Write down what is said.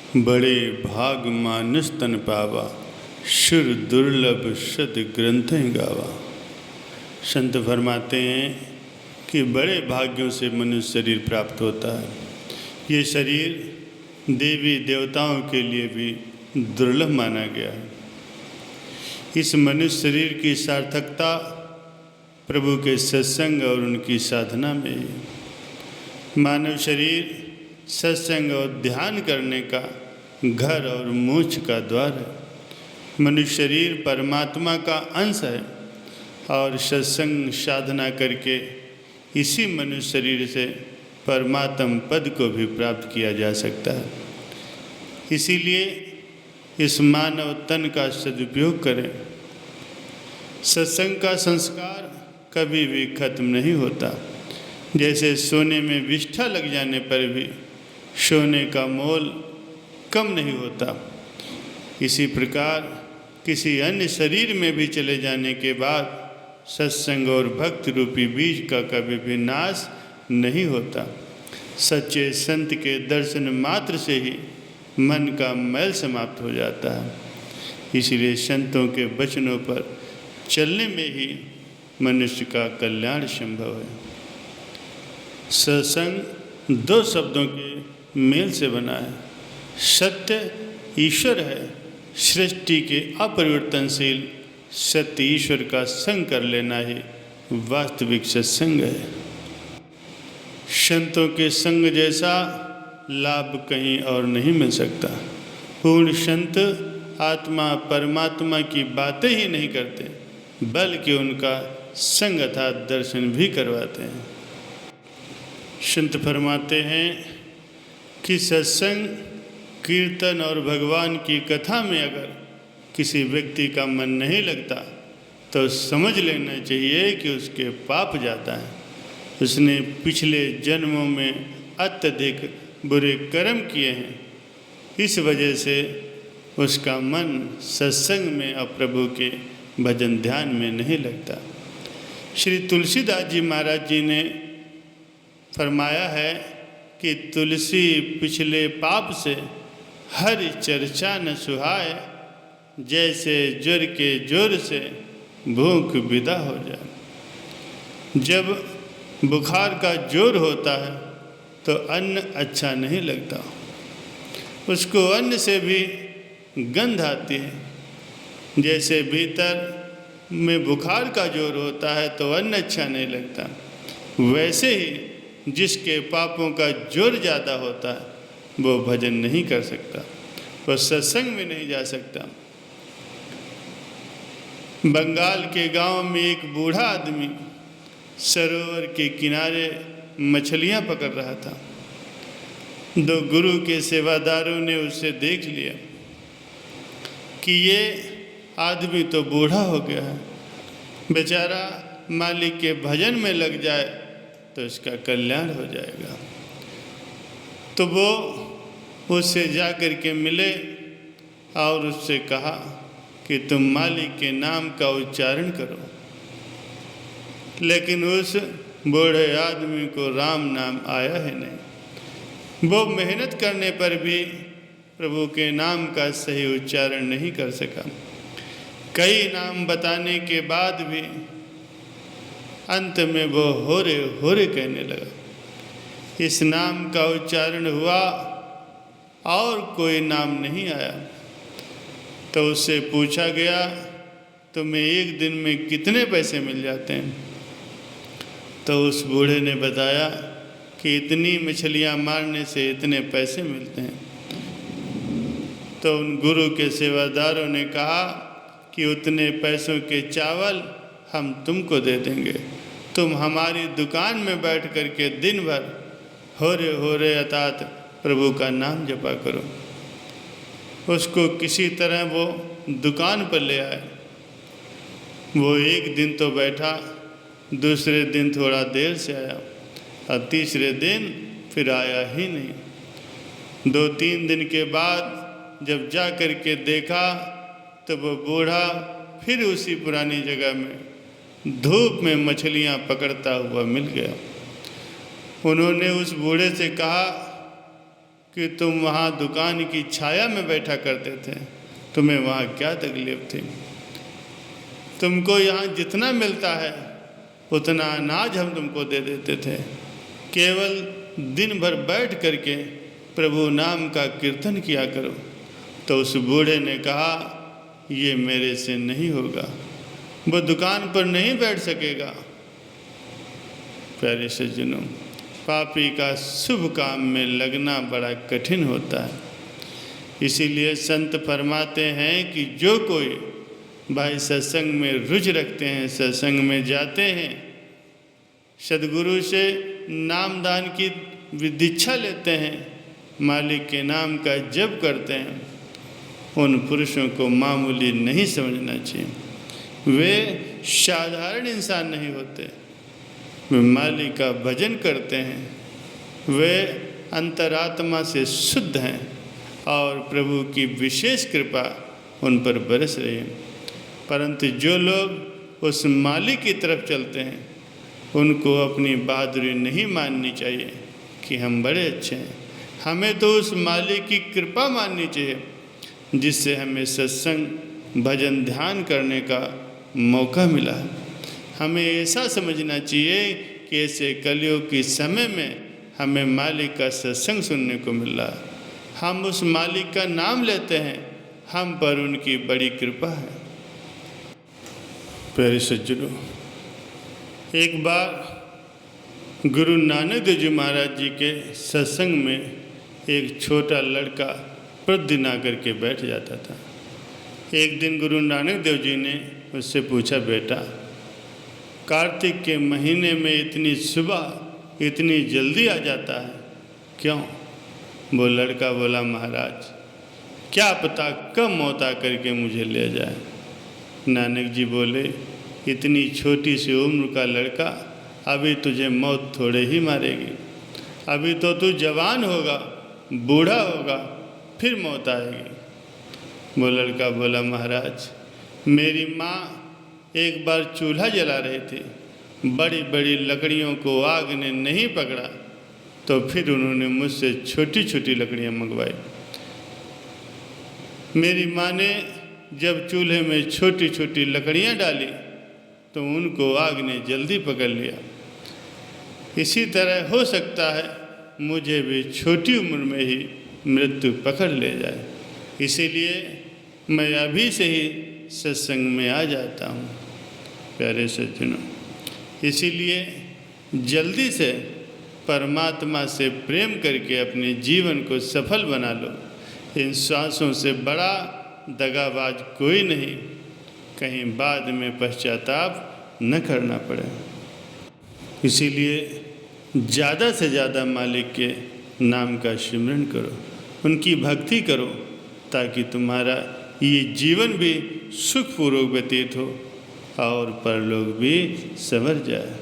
बड़े भाग मानस तन पावा, शुर दुर्लभ सद ग्रंथ गावा। संत फरमाते हैं कि बड़े भाग्यों से मनुष्य शरीर प्राप्त होता है। ये शरीर देवी देवताओं के लिए भी दुर्लभ माना गया है। इस मनुष्य शरीर की सार्थकता प्रभु के सत्संग और उनकी साधना में है। मानव शरीर सत्संग और ध्यान करने का घर और मोक्ष का द्वार है। मनुष्य शरीर परमात्मा का अंश है और सत्संग साधना करके इसी मनुष्य शरीर से परमात्म पद को भी प्राप्त किया जा सकता है। इसीलिए इस मानव तन का सदुपयोग करें। सत्संग का संस्कार कभी भी खत्म नहीं होता। जैसे सोने में विष्ठा लग जाने पर भी सोने का मोल कम नहीं होता, इसी प्रकार किसी अन्य शरीर में भी चले जाने के बाद सत्संग और भक्ति रूपी बीज का कभी भी नाश नहीं होता। सच्चे संत के दर्शन मात्र से ही मन का मैल समाप्त हो जाता है। इसलिए संतों के वचनों पर चलने में ही मनुष्य का कल्याण संभव है। सत्संग दो शब्दों के मेल से बना है। सत्य ईश्वर है। सृष्टि के अपरिवर्तनशील सत्य ईश्वर का संग कर लेना ही वास्तविक सत्संग है। संतों के संग जैसा लाभ कहीं और नहीं मिल सकता। पूर्ण संत आत्मा परमात्मा की बातें ही नहीं करते, बल्कि उनका संग अर्थात दर्शन भी करवाते हैं। संत फरमाते हैं कि सत्संग, कीर्तन और भगवान की कथा में अगर किसी व्यक्ति का मन नहीं लगता तो समझ लेना चाहिए कि उसके पाप जाता है। उसने पिछले जन्मों में अत्यधिक बुरे कर्म किए हैं। इस वजह से उसका मन सत्संग में और प्रभु के भजन ध्यान में नहीं लगता। श्री तुलसीदास जी महाराज जी ने फरमाया है कि तुलसी पिछले पाप से हर चर्चा न सुहाए, जैसे ज्वर के जोर से भूख विदा हो जाए। जब बुखार का जोर होता है तो अन्न अच्छा नहीं लगता, उसको अन्न से भी गंध आती है। जैसे भीतर में बुखार का जोर होता है तो अन्न अच्छा नहीं लगता, वैसे ही जिसके पापों का जोर ज़्यादा होता है वो भजन नहीं कर सकता, वो सत्संग में नहीं जा सकता। बंगाल के गांव में एक बूढ़ा आदमी सरोवर के किनारे मछलियां पकड़ रहा था। दो गुरु के सेवादारों ने उसे देख लिया कि ये आदमी तो बूढ़ा हो गया है, बेचारा मालिक के भजन में लग जाए तो इसका कल्याण हो जाएगा। तो वो उससे जा कर के मिले और उससे कहा कि तुम मालिक के नाम का उच्चारण करो। लेकिन उस बूढ़े आदमी को राम नाम आया है नहीं। वो मेहनत करने पर भी प्रभु के नाम का सही उच्चारण नहीं कर सका। कई नाम बताने के बाद भी अंत में वो होरे होरे कहने लगा। इस नाम का उच्चारण हुआ और कोई नाम नहीं आया। तो उससे पूछा गया तुम्हें एक दिन में कितने पैसे मिल जाते हैं? तो उस बूढ़े ने बताया कि इतनी मछलियां मारने से इतने पैसे मिलते हैं। तो उन गुरु के सेवादारों ने कहा कि उतने पैसों के चावल हम तुमको दे देंगे, तुम हमारी दुकान में बैठ कर के दिन भर हो रे अर्थात प्रभु का नाम जपा करो। उसको किसी तरह वो दुकान पर ले आए। वो एक दिन तो बैठा, दूसरे दिन थोड़ा देर से आया और तीसरे दिन फिर आया ही नहीं। 2-3 दिन के बाद जब जा कर के देखा तो वो बूढ़ा फिर उसी पुरानी जगह में धूप में मछलियां पकड़ता हुआ मिल गया। उन्होंने उस बूढ़े से कहा कि तुम वहाँ दुकान की छाया में बैठा करते थे, तुम्हें वहाँ क्या तकलीफ थी। तुमको यहाँ जितना मिलता है उतना अनाज हम तुमको दे देते थे, केवल दिन भर बैठ करके प्रभु नाम का कीर्तन किया करो। तो उस बूढ़े ने कहा, ये मेरे से नहीं होगा, वो दुकान पर नहीं बैठ सकेगा। प्यारे सज्जनों, पापी का शुभ काम में लगना बड़ा कठिन होता है। इसीलिए संत फरमाते हैं कि जो कोई भाई सत्संग में रुचि रखते हैं, सत्संग में जाते हैं, सद्गुरु से नामदान की दीक्षा लेते हैं, मालिक के नाम का जप करते हैं, उन पुरुषों को मामूली नहीं समझना चाहिए। वे साधारण इंसान नहीं होते, वे मालिक का भजन करते हैं, वे अंतरात्मा से शुद्ध हैं और प्रभु की विशेष कृपा उन पर बरस रही है। परंतु जो लोग उस मालिक की तरफ चलते हैं, उनको अपनी बहादुरी नहीं माननी चाहिए कि हम बड़े अच्छे हैं। हमें तो उस मालिक की कृपा माननी चाहिए जिससे हमें सत्संग भजन ध्यान करने का मौका मिला है। हमें ऐसा समझना चाहिए कि ऐसे कलयुग के समय में हमें मालिक का सत्संग सुनने को मिल रहा है, हम उस मालिक का नाम लेते हैं, हम पर उनकी बड़ी कृपा है। प्यारे सज्जनों, एक बार गुरु नानक देव जी महाराज जी के सत्संग में एक छोटा लड़का प्रतिदिन आकर के बैठ जाता था। एक दिन गुरु नानक देव जी ने उससे पूछा, बेटा कार्तिक के महीने में इतनी सुबह इतनी जल्दी आ जाता है क्यों? वो लड़का बोला, महाराज क्या पता कब मौत आकर के मुझे ले जाए। नानक जी बोले, इतनी छोटी सी उम्र का लड़का, अभी तुझे मौत थोड़े ही मारेगी, अभी तो तू जवान होगा, बूढ़ा होगा, फिर मौत आएगी। वो लड़का बोला, महाराज मेरी माँ एक बार चूल्हा जला रही थी, बड़ी बड़ी लकड़ियों को आग ने नहीं पकड़ा, तो फिर उन्होंने मुझसे छोटी छोटी लकड़ियाँ मंगवाई। मेरी माँ ने जब चूल्हे में छोटी छोटी लकड़ियाँ डाली तो उनको आग ने जल्दी पकड़ लिया। इसी तरह हो सकता है मुझे भी छोटी उम्र में ही मृत्यु पकड़ ले जाए, इसीलिए मैं अभी से ही सत्संग में आ जाता हूँ। प्यारे सज्जनों, इसीलिए जल्दी से परमात्मा से प्रेम करके अपने जीवन को सफल बना लो। इन श्वासों से बड़ा दगाबाज कोई नहीं, कहीं बाद में पश्चाताप न करना पड़े। इसीलिए ज़्यादा से ज़्यादा मालिक के नाम का सिमरन करो, उनकी भक्ति करो, ताकि तुम्हारा ये जीवन भी सुखपूर्वक व्यतीत हो और परलोक भी संवर जाए।